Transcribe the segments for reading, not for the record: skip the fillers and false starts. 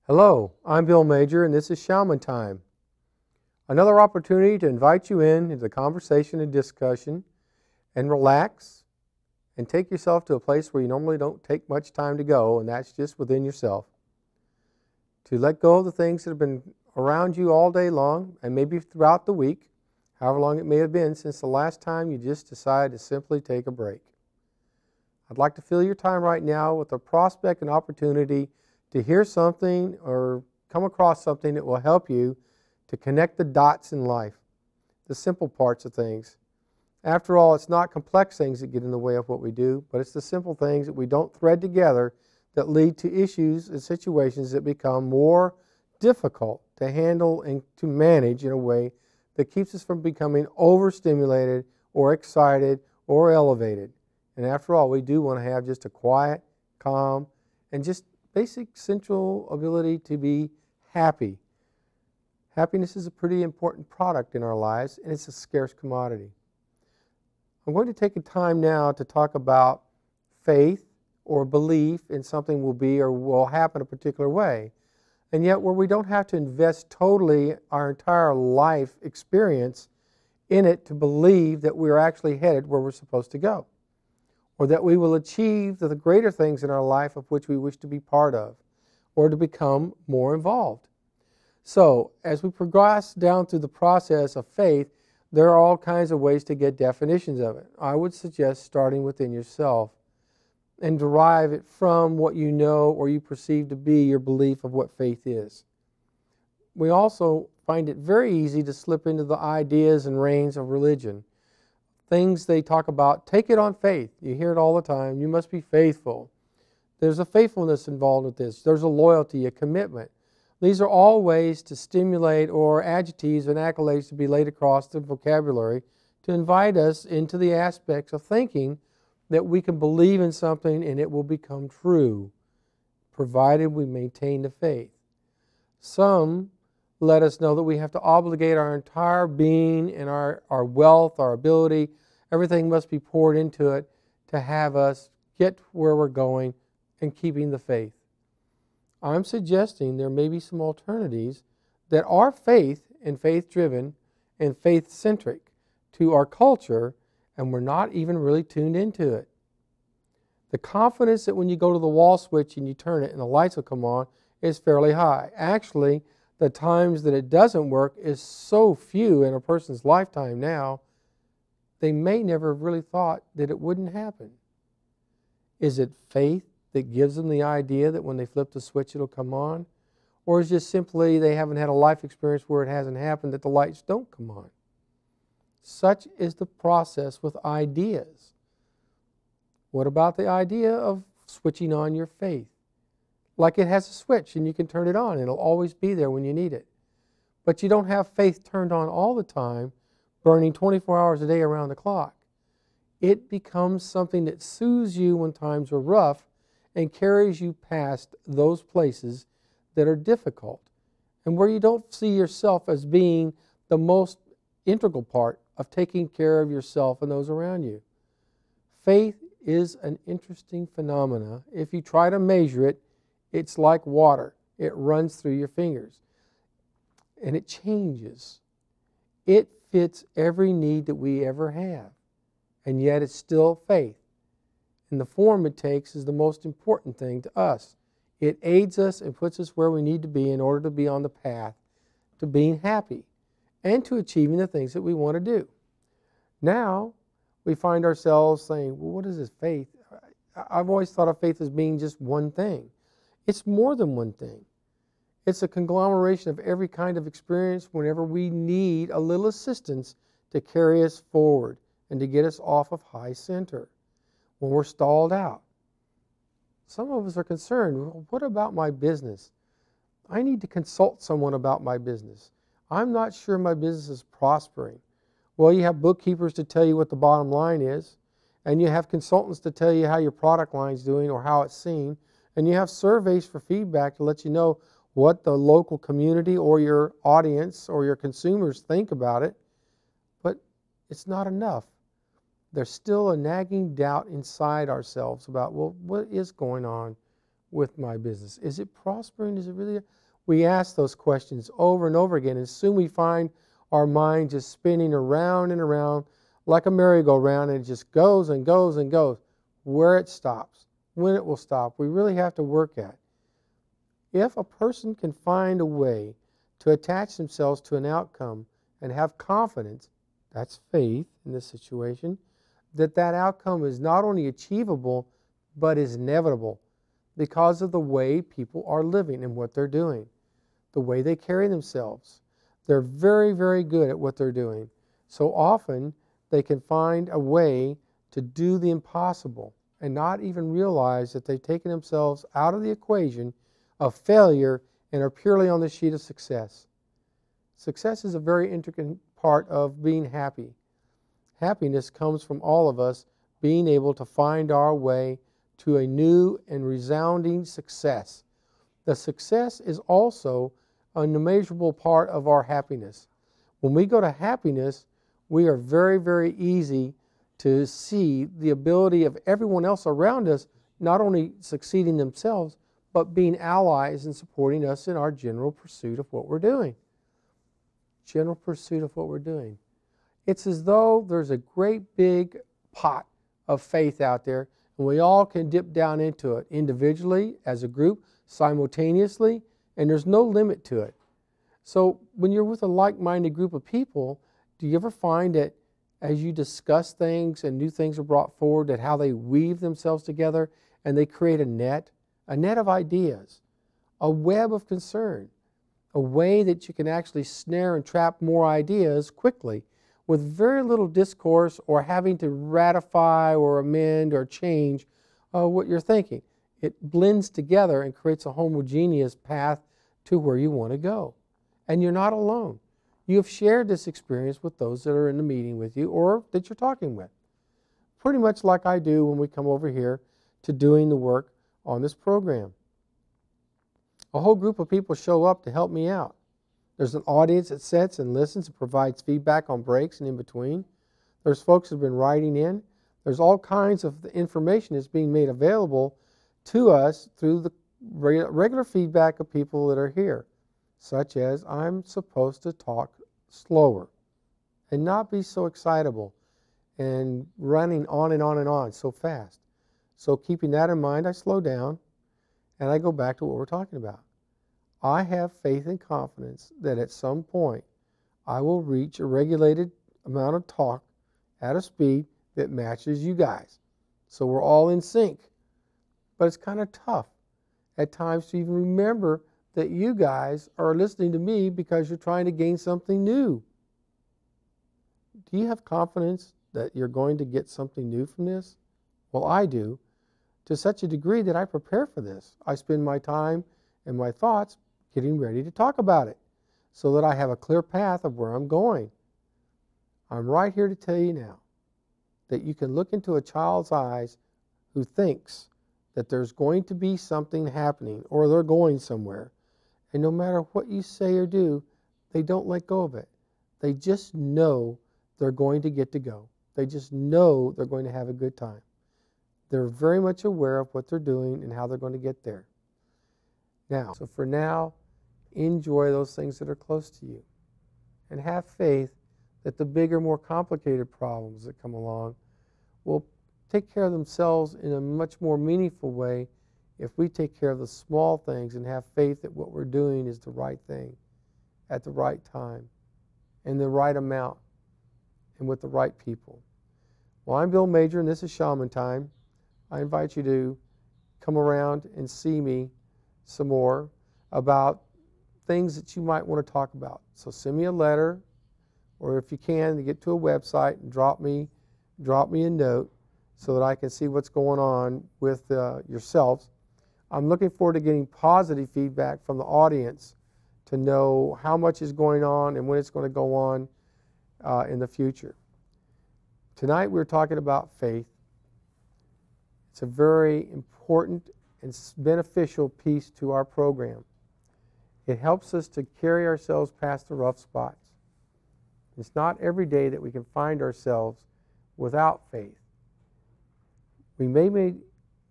Hello, I'm Bill Major, and this is Shaman Time. Another opportunity to invite you into the conversation and discussion and relax and take yourself to a place where you normally don't take much time to go, and that's just within yourself. To let go of the things that have been around you all day long and maybe throughout the week, however long it may have been since the last time you just decided to simply take a break. I'd like to fill your time right now with a prospect and opportunity to hear something or come across something that will help you to connect the dots in life, the simple parts of things. After all, it's not complex things that get in the way of what we do, but it's the simple things that we don't thread together that lead to issues and situations that become more difficult to handle and to manage in a way that keeps us from becoming overstimulated or excited or elevated. And after all, we do want to have just a quiet, calm, and just basic central ability to be happy. Happiness is a pretty important product in our lives, and it's a scarce commodity. I'm going to take a time now to talk about faith or belief in something will be or will happen a particular way, and yet where we don't have to invest totally our entire life experience in it to believe that we're actually headed where we're supposed to go, or that we will achieve the greater things in our life of which we wish to be part of, or to become more involved. So, as we progress down through the process of faith, there are all kinds of ways to get definitions of it. I would suggest starting within yourself and derive it from what you know or you perceive to be your belief of what faith is. We also find it very easy to slip into the ideas and reins of religion. Things they talk about, take it on faith. You hear it all the time. You must be faithful. There's a faithfulness involved with this. There's a loyalty, a commitment. These are all ways to stimulate or adjectives and accolades to be laid across the vocabulary to invite us into the aspects of thinking that we can believe in something and it will become true, provided we maintain the faith. Some let us know that we have to obligate our entire being and our wealth, our ability, everything must be poured into it to have us get where we're going and keeping the faith. I'm suggesting there may be some alternatives that are faith and faith-driven and faith-centric to our culture, and we're not even really tuned into it. The confidence that when you go to the wall switch and you turn it and the lights will come on is fairly high. Actually, the times that it doesn't work is so few in a person's lifetime now, they may never have really thought that it wouldn't happen. Is it faith that gives them the idea that when they flip the switch it'll come on? Or is it just simply they haven't had a life experience where it hasn't happened that the lights don't come on? Such is the process with ideas. What about the idea of switching on your faith? Like it has a switch and you can turn it on and it'll always be there when you need it. But you don't have faith turned on all the time, burning 24 hours a day around the clock. It becomes something that soothes you when times are rough and carries you past those places that are difficult and where you don't see yourself as being the most integral part of taking care of yourself and those around you. Faith is an interesting phenomena. If you try to measure it, it's like water. It runs through your fingers and it changes. It fits every need that we ever have, and yet it's still faith. And the form it takes is the most important thing to us. It aids us and puts us where we need to be in order to be on the path to being happy and to achieving the things that we want to do. Now, we find ourselves saying, well, what is this faith? I've always thought of faith as being just one thing. It's more than one thing. It's a conglomeration of every kind of experience whenever we need a little assistance to carry us forward and to get us off of high center when we're stalled out. Some of us are concerned, well, what about my business? I need to consult someone about my business. I'm not sure my business is prospering. Well, you have bookkeepers to tell you what the bottom line is, and you have consultants to tell you how your product line is doing or how it's seen, and you have surveys for feedback to let you know what the local community or your audience or your consumers think about it. But it's not enough. There's still a nagging doubt inside ourselves about, well, what is going on with my business? Is it prospering? Is it really? we ask those questions over and over again, and soon we find our mind just spinning around and around like a merry-go-round, and it just goes and goes and goes. Where it stops, when it will stop, we really have to work at. If a person can find a way to attach themselves to an outcome and have confidence, that's faith in this situation, that that outcome is not only achievable, but is inevitable because of the way people are living and what they're doing, the way they carry themselves. They're very, very good at what they're doing. So often they can find a way to do the impossible and not even realize that they've taken themselves out of the equation of failure and are purely on the sheet of success. Success is a very intricate part of being happy. Happiness comes from all of us being able to find our way to a new and resounding success. The success is also an immeasurable part of our happiness. When we go to happiness, we are very, very easy to see the ability of everyone else around us not only succeeding themselves, but being allies and supporting us in our general pursuit of what we're doing. General pursuit of what we're doing. It's as though there's a great big pot of faith out there, and we all can dip down into it individually, as a group, simultaneously, and there's no limit to it. So when you're with a like-minded group of people, do you ever find that as you discuss things and new things are brought forward, that how they weave themselves together and they create a net of ideas, a web of concern, a way that you can actually snare and trap more ideas quickly with very little discourse or having to ratify or amend or change what you're thinking. It blends together and creates a homogeneous path to where you want to go. And you're not alone. You have shared this experience with those that are in the meeting with you or that you're talking with. Pretty much like I do when we come over here to doing the work on this program. A whole group of people show up to help me out. There's an audience that sits and listens and provides feedback on breaks and in between. There's folks who have been writing in. There's all kinds of information that's being made available to us through the regular feedback of people that are here, such as I'm supposed to talk slower and not be so excitable and running on and on and on so fast. So keeping that in mind, I slow down and I go back to what we're talking about. I have faith and confidence that at some point I will reach a regulated amount of talk at a speed that matches you guys. So we're all in sync. But it's kind of tough at times to even remember that you guys are listening to me because you're trying to gain something new. Do you have confidence that you're going to get something new from this? Well, I do, to such a degree that I prepare for this. I spend my time and my thoughts getting ready to talk about it so that I have a clear path of where I'm going. I'm right here to tell you now that you can look into a child's eyes who thinks that there's going to be something happening or they're going somewhere, and no matter what you say or do, they don't let go of it. They just know they're going to get to go. They just know they're going to have a good time. They're very much aware of what they're doing and how they're going to get there. Now, so for now, enjoy those things that are close to you and have faith that the bigger, more complicated problems that come along will take care of themselves in a much more meaningful way if we take care of the small things and have faith that what we're doing is the right thing at the right time in the right amount and with the right people. Well, I'm Bill Major, and this is Shaman Time. I invite you to come around and see me some more about things that you might want to talk about. So send me a letter, or if you can, to get to a website and drop me a note so that I can see what's going on with yourselves. I'm looking forward to getting positive feedback from the audience to know how much is going on and when it's going to go on in the future. Tonight we're talking about faith. It's a very important and beneficial piece to our program. It helps us to carry ourselves past the rough spots. It's not every day that we can find ourselves without faith. We may be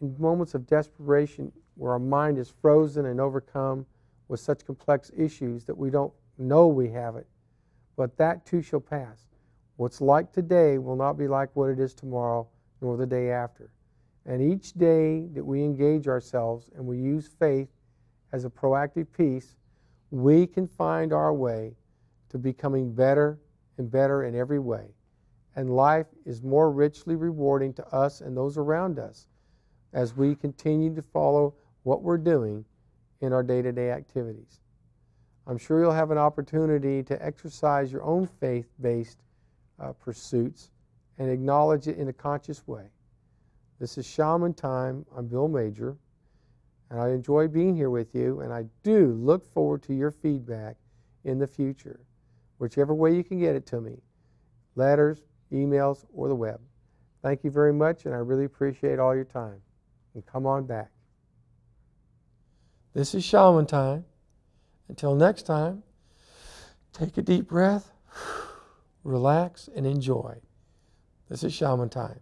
in moments of desperation where our mind is frozen and overcome with such complex issues that we don't know we have it. But that too shall pass. What's like today will not be like what it is tomorrow, nor the day after. And each day that we engage ourselves and we use faith as a proactive piece, we can find our way to becoming better and better in every way. And life is more richly rewarding to us and those around us as we continue to follow what we're doing in our day-to-day activities. I'm sure you'll have an opportunity to exercise your own faith-based pursuits and acknowledge it in a conscious way. This is Shaman Time. I'm Bill Major, and I enjoy being here with you, and I do look forward to your feedback in the future, whichever way you can get it to me, letters, emails, or the web. Thank you very much, and I really appreciate all your time. And come on back. This is Shaman Time. Until next time, take a deep breath, relax, and enjoy. This is Shaman Time.